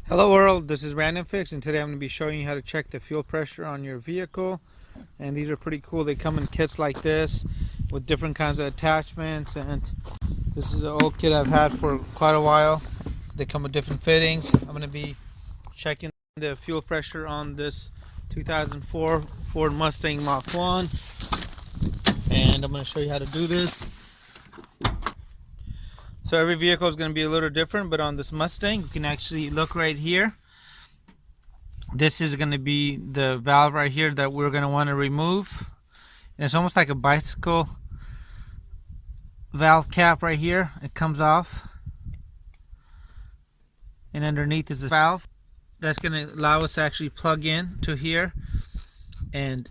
Hello world, this is Random Fix, and today I'm going to be showing you how to check the fuel pressure on your vehicle. And these are pretty cool. They come in kits like this with different kinds of attachments, and this is an old kit I've had for quite a while. They come with different fittings. I'm going to be checking the fuel pressure on this 2004 Ford Mustang Mach 1, and I'm going to show you how to do this. So every vehicle is going to be a little different, but on this Mustang, you can actually look right here. This is going to be the valve right here that we're going to want to remove. And it's almost like a bicycle valve cap right here. It comes off. And underneath is the valve. That's going to allow us to actually plug in to here and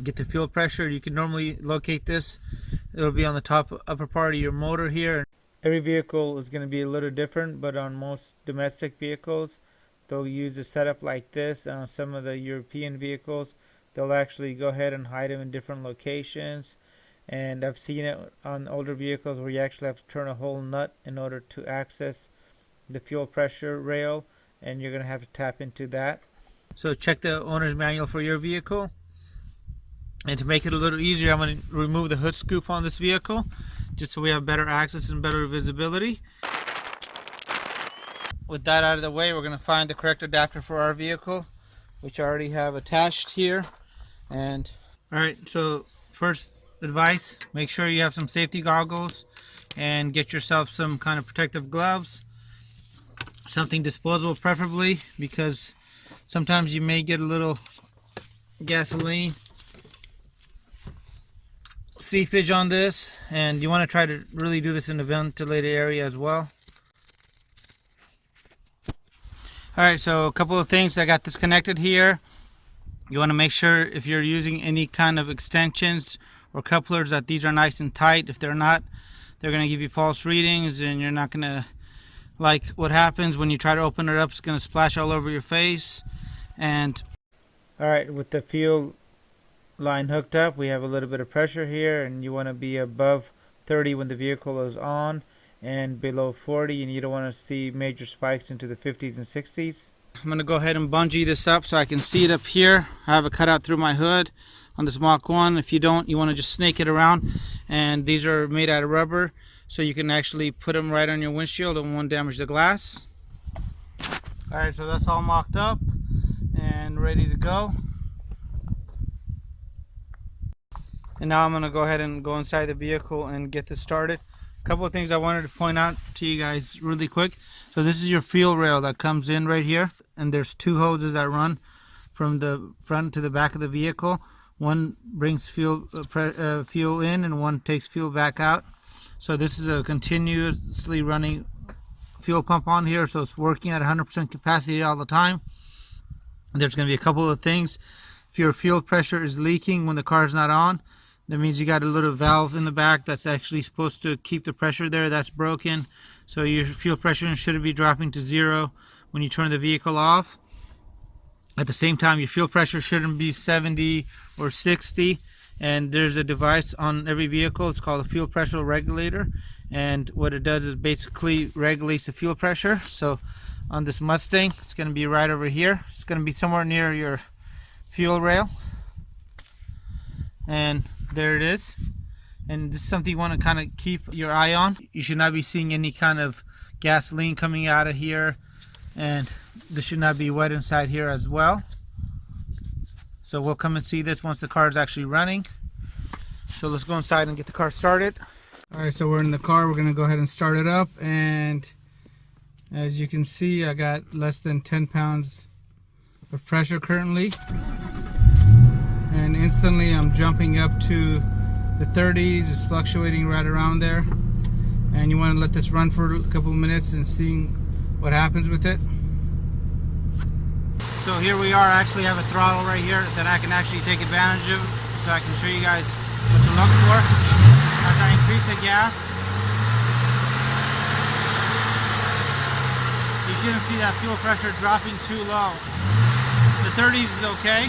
get the fuel pressure. You can normally locate this. It'll be on the top upper part of your motor here. Every vehicle is going to be a little different, but on most domestic vehicles, they'll use a setup like this. On some of the European vehicles, they'll actually go ahead and hide them in different locations. And I've seen it on older vehicles where you actually have to turn a whole nut in order to access the fuel pressure rail, and you're going to have to tap into that. So check the owner's manual for your vehicle. And to make it a little easier, I'm going to remove the hood scoop on this vehicle, just so we have better access and better visibility. With that out of the way, we're going to find the correct adapter for our vehicle, which I already have attached here. And alright, so first advice, make sure you have some safety goggles and get yourself some kind of protective gloves. Something disposable preferably, because sometimes you may get a little gasoline seepage on this, and you want to try to really do this in the ventilated area as well. Alright, so a couple of things. I got this connected here. You want to make sure if you're using any kind of extensions or couplers that these are nice and tight. If they're not, they're going to give you false readings, and you're not going to like what happens when you try to open it up. It's going to splash all over your face. And alright, with the fuel line hooked up, we have a little bit of pressure here, and you want to be above 30 when the vehicle is on and below 40, and you don't want to see major spikes into the 50s and 60s. I'm going to go ahead and bungee this up so I can see it up here. I have a cutout through my hood on this Mach 1. If you don't, you want to just snake it around, and these are made out of rubber, so you can actually put them right on your windshield and won't damage the glass. Alright, so that's all mocked up and ready to go. And now I'm going to go ahead and go inside the vehicle and get this started. A couple of things I wanted to point out to you guys really quick. So this is your fuel rail that comes in right here. And there's two hoses that run from the front to the back of the vehicle. One brings fuel in, and one takes fuel back out. So this is a continuously running fuel pump on here. So it's working at 100% capacity all the time. And there's going to be a couple of things. If your fuel pressure is leaking when the car is not on, that means you got a little valve in the back that's actually supposed to keep the pressure there. That's broken. So your fuel pressure should be dropping to 0 when you turn the vehicle off. At the same time, your fuel pressure shouldn't be 70 or 60. And there's a device on every vehicle. It's called a fuel pressure regulator. And what it does is basically regulates the fuel pressure. So on this Mustang, it's going to be right over here. It's going to be somewhere near your fuel rail. And there it is. And this is something you want to kind of keep your eye on. You should not be seeing any kind of gasoline coming out of here, and this should not be wet inside here as well. So we'll come and see this once the car is actually running. So let's go inside and get the car started. Alright, so we're in the car. We're going to go ahead and start it up, and as you can see, I got less than 10 pounds of pressure currently. And instantly I'm jumping up to the 30s. It's fluctuating right around there, and you want to let this run for a couple of minutes and seeing what happens with it. So here we are. I actually have a throttle right here that I can actually take advantage of, so I can show you guys what to look for. As I increase the gas, you shouldn't see that fuel pressure dropping too low. The 30s is okay.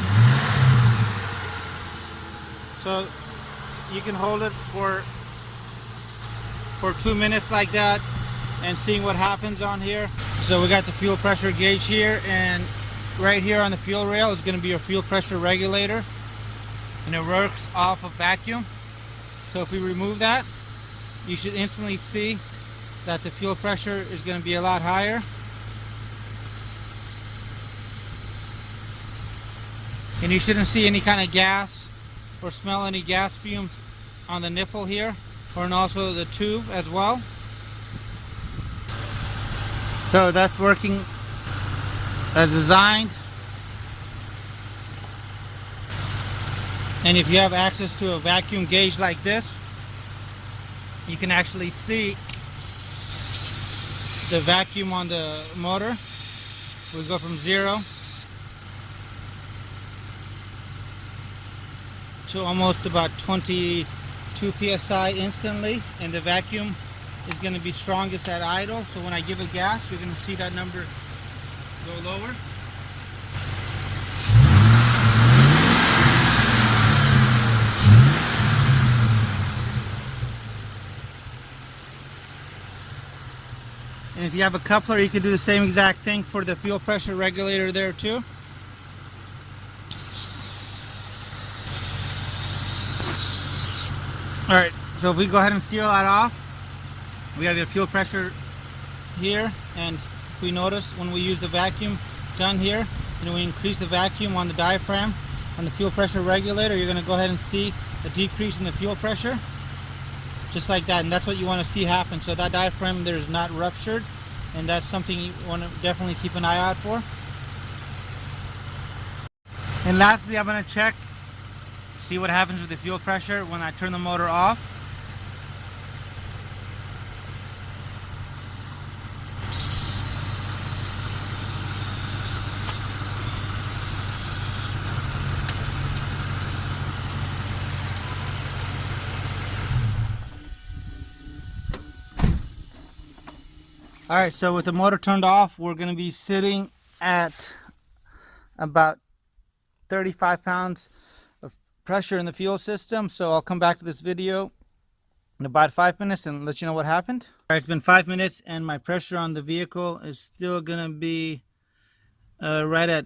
So you can hold it for 2 minutes like that and seeing what happens on here. So we got the fuel pressure gauge here, and right here on the fuel rail is going to be your fuel pressure regulator, and it works off of vacuum. So if we remove that, you should instantly see that the fuel pressure is going to be a lot higher. And you shouldn't see any kind of gas or smell any gas fumes on the nipple here, or also the tube as well. So that's working as designed. And if you have access to a vacuum gauge like this, you can actually see the vacuum on the motor. We go from 0 to almost about 22 psi instantly, and the vacuum is going to be strongest at idle. So when I give it gas, you're going to see that number go lower. And if you have a coupler, you can do the same exact thing for the fuel pressure regulator there too. Alright, so if we go ahead and seal that off, we got the fuel pressure here, and if we notice when we use the vacuum gun here, and we increase the vacuum on the diaphragm on the fuel pressure regulator, you're going to go ahead and see a decrease in the fuel pressure, just like that. And that's what you want to see happen. So that diaphragm there is not ruptured, and that's something you want to definitely keep an eye out for. And lastly, I'm going to check, see what happens with the fuel pressure when I turn the motor off. Alright, so with the motor turned off, we're going to be sitting at about 35 pounds of pressure in the fuel system. So I'll come back to this video in about 5 minutes and let you know what happened. Alright, it's been 5 minutes and my pressure on the vehicle is still going to be right at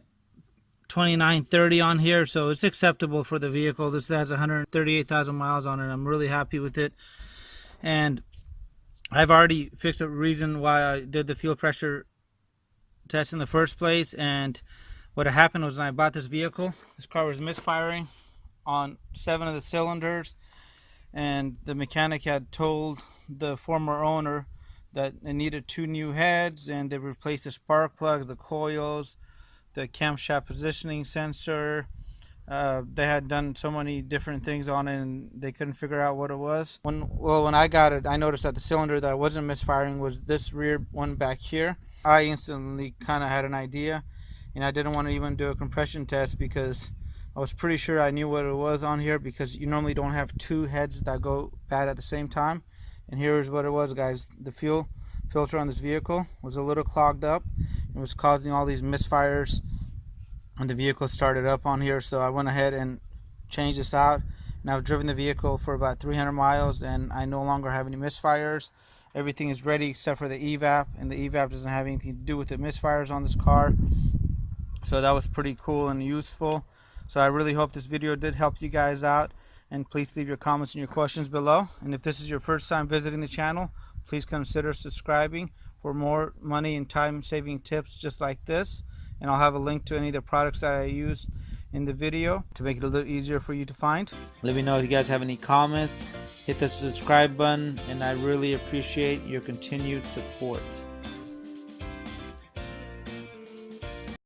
2930 on here. So it's acceptable for the vehicle. This has 138,000 miles on it. I'm really happy with it. And I've already fixed a reason why I did the fuel pressure test in the first place. And what had happened was when I bought this vehicle, this car was misfiring on 7 of the cylinders, and the mechanic had told the former owner that it needed 2 new heads, and they replaced the spark plugs, the coils, the camshaft positioning sensor. They had done so many different things on it, and they couldn't figure out what it was. When I got it, I noticed that the cylinder that wasn't misfiring was this rear one back here. I instantly kind of had an idea, and I didn't want to even do a compression test because I was pretty sure I knew what it was on here, because you normally don't have 2 heads that go bad at the same time. And here's what it was, guys. The fuel filter on this vehicle was a little clogged up. It was causing all these misfires, and the vehicle started up on here. So I went ahead and changed this out, and I've driven the vehicle for about 300 miles, and I no longer have any misfires. Everything is ready except for the evap, and the evap doesn't have anything to do with the misfires on this car. So that was pretty cool and useful. So I really hope this video did help you guys out, and please leave your comments and your questions below. And if this is your first time visiting the channel, please consider subscribing for more money and time saving tips just like this. And I'll have a link to any of the products that I used in the video to make it a little easier for you to find. Let me know if you guys have any comments. Hit the subscribe button, and I really appreciate your continued support.